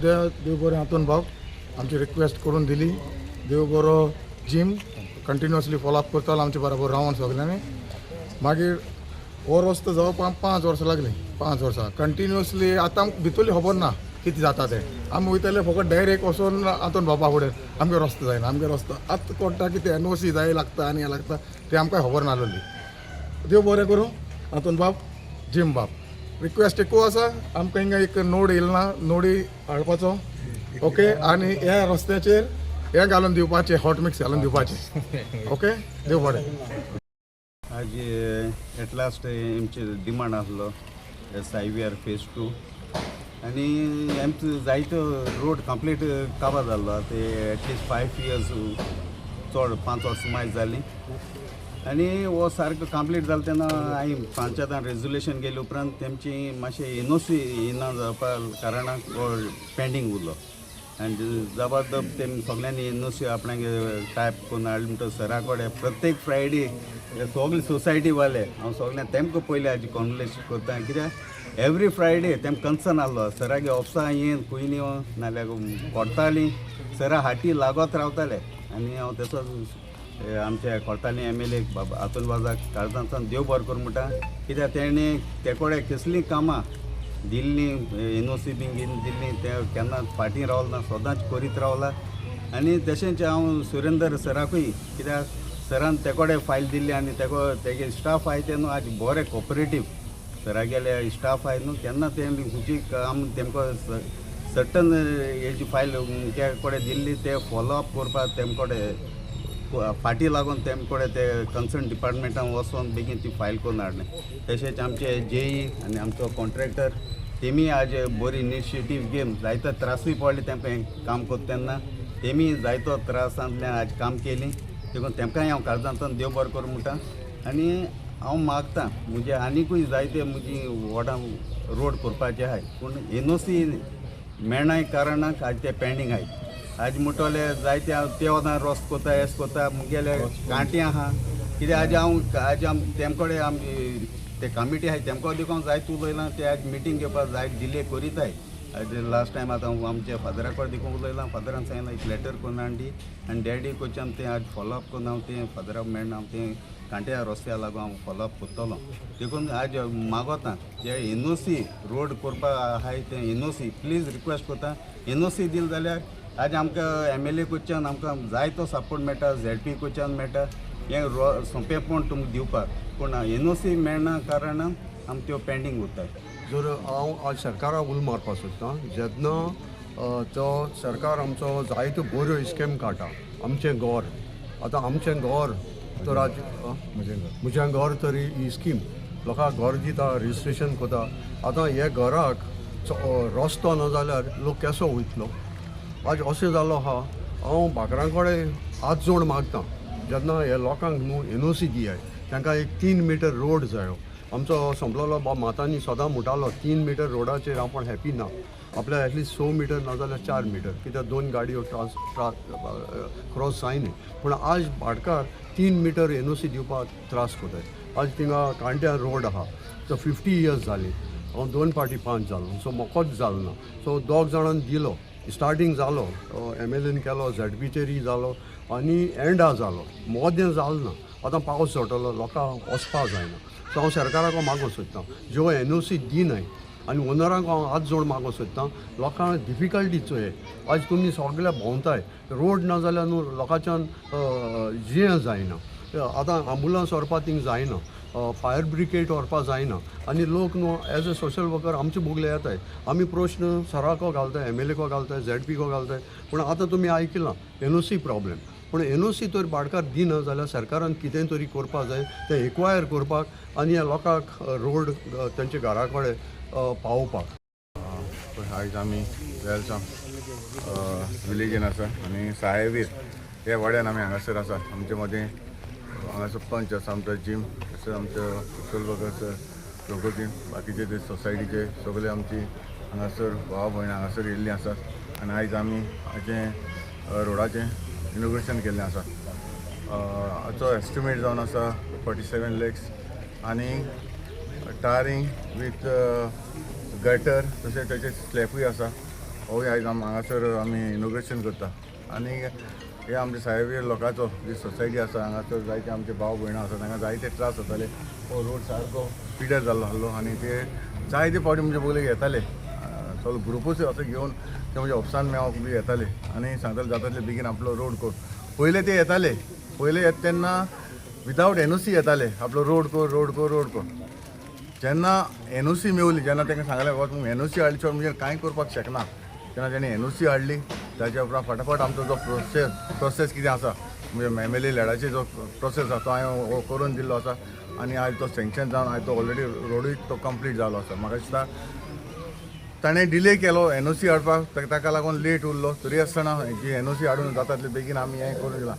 देव बरें हातून भाव आमची रिक्वेस्ट करून दिली. देव बरो जिम कंटिन्युअसली फॉलोअप करतालो आमचे बरोबर रावन सगल्यांनी. मागीर हो रस्तो जवळपास 5 वर्सां लागली. 5 वर्सां कंटिन्युअसली. आतां भितरली खबर ना कितें जाता तें. आमी वयताले फकत डायरेक्ट वचून हातून बाबा फुडें आमगे रस्तो जायना. आमगे रस्तो आतां कोणटा कितें NOC जाय लागता आनी हें लागता तें आमकां खबर नासलेली. देव बरें करूं हातून बाब जिम बाब. रिक्वेस्ट एकू आसा आमकां हिंगा एक नोड येयला ना, नोडी हाडपाचो ओके. आनी ह्या रस्त्याचेर हें घालून दिवपाचें, हॉट मिक्स घालून दिवपाचें ओके. देव बरें. आज एट लास्ट आमचे डिमांड आसलो SIVR फेज 2 आनी आमचो जायतो रोड कंप्लीट काबार जाल्लो. ते एटलिस्ट 5 years चड 5 वर्सां मायज जालीं आनी हो सारको कंप्लीट जालो तेन्ना हांवें पंचायतान रेजोल्युशन केले उपरांत तेमची मातशें NOC येना जावपा कारणाक पेंडींग उरलो. आनी जबरदस्त तेम सगल्यांनी NOC आपणाक टायप करून हाडले म्हणटच सरा कडेन प्रत्येक फ्रायडे सगळे सोसायटी वाले हांव सगळ्यां तेमकां पयलीं हाजी कॉन्वलेशन करता. कित्याक एवरी फ्रायडे तेम कन्सर्न आसलो सरागे ऑफिसां येन खंय न्ही नाल्यार कोर्टालीं सरा हाटी लागोत रावताले. आनी हांव तसोच आमच्या कोर्टाली MLA अतुल बाजाक काळजांतल्यान देव बरें करूं म्हणटा. कित्याक तेणें ते कडेन कसलीं कामां दिल्लीं NOC बीन दिल्लीं ते केन्ना फाटीं रावलो ना, सदांच करीत रावला. आनी तशेंच हांव सुरेंदर सराकूय कित्याक सरान ते कडेन फायल दिल्ली आनी तेगे स्टाफ आहाय ते न्हू आज बरे कॉपरेटीव सरागेले स्टाफ आहाय न्हू. केन्ना तें खंयची काम तेमकां सर्टन हेजी फायल ते कडेन दिल्ली ते फॉलोअप करपाक तेम कडेन फाटी लागून तेम कडेन ते कन्सर्न डिपार्टमेंटान वचोन बेगीन ती फायल करून हाडलें. तशेंच आमचे JE आनी आमचो कॉन्ट्रॅक्टर तेमी आज बरी इनिशिएटीव घेवन जायतो त्रासूय पडले तेमकां हें काम करता तेन्ना. तेमी जायतो त्रासांतल्यान आज काम केलीं. देखून तेमकांय हांव काळजांतल्यान देव बरें करूं म्हणटा. आनी हांव मागतां म्हणजे आनिकूय जायते म्हजी वॉर्डां रोड करपाचे आहाय पूण NOC मेळनाय कारणाक आज ते पेंडींग आहाय. आज म्हणटले जायते हांव ते वदां रस्तो कोता हेस कोता मुगेले कांटी आहा. कित्याक आज तेम कडेन आमी ते कमिटी आहाय तेमकां देखून जायत उलयलां. ते आज मिटींग घेवपाक जाय डिले करीताय. आज लास्ट टायम आतां आमच्या फादरा कडेन देखून उलयलां. फादरान सांगलां एक लेटर करून हाडी आनी डॅडी कोच्यान तें आज फॉलोअप करून हांव तें फादराक मेळना हांव तें कांट्या रस्त्या लागून हांव फॉलोअप करतलो. देखून आज मागोता जे NOC रोड करपा आहाय ते NOC प्लीज रिक्वेस्ट करता. NOC दिल जाल्यार आज आमकां MLA कडच्यान आमकां जायतो सपोर्ट मेळटा, ZP कडच्यान मेळटा हें सोंपेपण तुमकां दिवपाक. पूण NOC मेळना कारणान आमकां त्यो पेंडींग उरताय. जर हांव आज सरकाराक उलो मारपाक सोदतां जेन्ना तो सरकार आमचो जायत्यो बऱ्यो स्कीम काडटा. आमचें घर आतां आमचें घर तर आज म्हजें घर तरी ही स्कीम लोकांक घर दिता, रजिस्ट्रेशन कोता. आतां हे घराक रस्तो ना जाल्यार लोक केसो वयतलो. आज अशें जालो आहा. हांव भाकरां कडेन हात जोड मागतां जेन्ना हे लोकांक न्हू NOC दियाय तांकां एक 3 मीटर रोड जायो. आमचो संपलेलो बाब मातांनी सदां म्हणटालो 3 मीटर रोडाचेर आपण हॅपी ना. आपल्याक एटलिस्ट 6 मीटर ना जाल्यार 4 मीटर कित्याक 2 गाडयो क्रॉस जायनाय. पूण आज भाटकार 3 मीटर NOC दिवपाक त्रास करताय. आज थिंगा कांट्या रोड आहा तो 50 years जाली. हांव 2 फावटी 5 जालो सो मोकोच जालो ना. सो 2 जाणांनी दिलो स्टार्टींग जालो MLAन केलो ZPचेरय जालो आनी एंडा जालो. मोदें जालो ना. आतां पावस जोडटलो लोकांक वचपाक जायना. सो हांव सरकाराक मागों सोदतां ज्यो NOC दिनाय आनी ओनरांक हांव हात जोड मागों सोदतां लोकांक डिफिकल्टी चोय. आज तुमी सगळे भोंवताय रोड ना जाल्यार न्हू लोकांच्यान जियें जायना. आतां एम्बुलन्स व्हरपाक थिंग जायना, फायर ब्रिगेड व्हरपाक जायना आनी लोक न्हू एज अ सोशल वर्कर आमचे बोगले येताय. आमी प्रश्न सराको घालताय, MLA को घालताय, ZP को घालताय. पूण आतां तुमी आयकलां NOC प्रॉब्लेम. पूण NOC तर भाटकार दिना जाल्यार सरकारान कितें तरी करपाक जाय तें एक्वायर करपाक आनी ह्या लोकांक रोड तेंच्या घरा कडेन पावोवपाक. आयज आमी वेलसाम विलेजीन आसा आनी साहेबीर हे वाड्यान आमी हांगासर आसा. आमचे मदीं हांगासर पंच आसा आमचो जिम तशेंच आमचो सोशल वर्कर प्रगती बाकीचे ते सोसायटीचे सगळे आमची हांगासर भाव भयण हांगासर येयल्लीं आसात. आनी आयज आमी हाचें रोडाचें इनोग्रेशन केल्लें आसा. हाचो एस्टिमेट जावन आसा 47 lakhs आनी टारींग वीथ गटर तशेंच तेचे स्लॅपूय आसा. हो आयज हांगासर आमी इनोग्रेशन करता आनी हे आमचे साहेबीर लोकांचो जी सोसायटी आसा हांगासर जायते आमचे भाव भयणां आसा तांकां जायते त्रास जाताले हो रोड सारको पिड्यार जाल्लो आसलो आनी ते जायते फावटी म्हणजे बोले येताले सगळो ग्रुपूच असो घेवन ते म्हणजे ऑफिसान मेळोंक बी येताले आनी सांगताले जाता तितले बेगीन आपलो रोड कर पयले ते येताले पयले येता तेन्ना विदावट एनओसी येताले आपलो रोड कर रोड कर रोड कर जेन्ना एनओसी मेवली जेन्ना तांकां सांगलें वच एनओसी हाडली चड म्हणजे कांय करपाक शकना तेन्ना तेणें एनओसी हाडली ताच्या उपरांत फटाफट आमचो जो प्रोसेस कितें आसा म्हणजे एमएलए लॅडाचे जो प्रोसेस आसा तो हांवें करून दिल्लो आसा आनी आयज तो सँक्शन जावन आयज तो ऑलरेडी रोडूय तो कंप्लीट जालो आसा म्हाका दिसता ताणें डिले केलो एनओसी हाडपाक ताका लागून लेट उरलो तरी आसतना जी एनओसी हाडून जाता तितले बेगीन आमी हें करून दिलां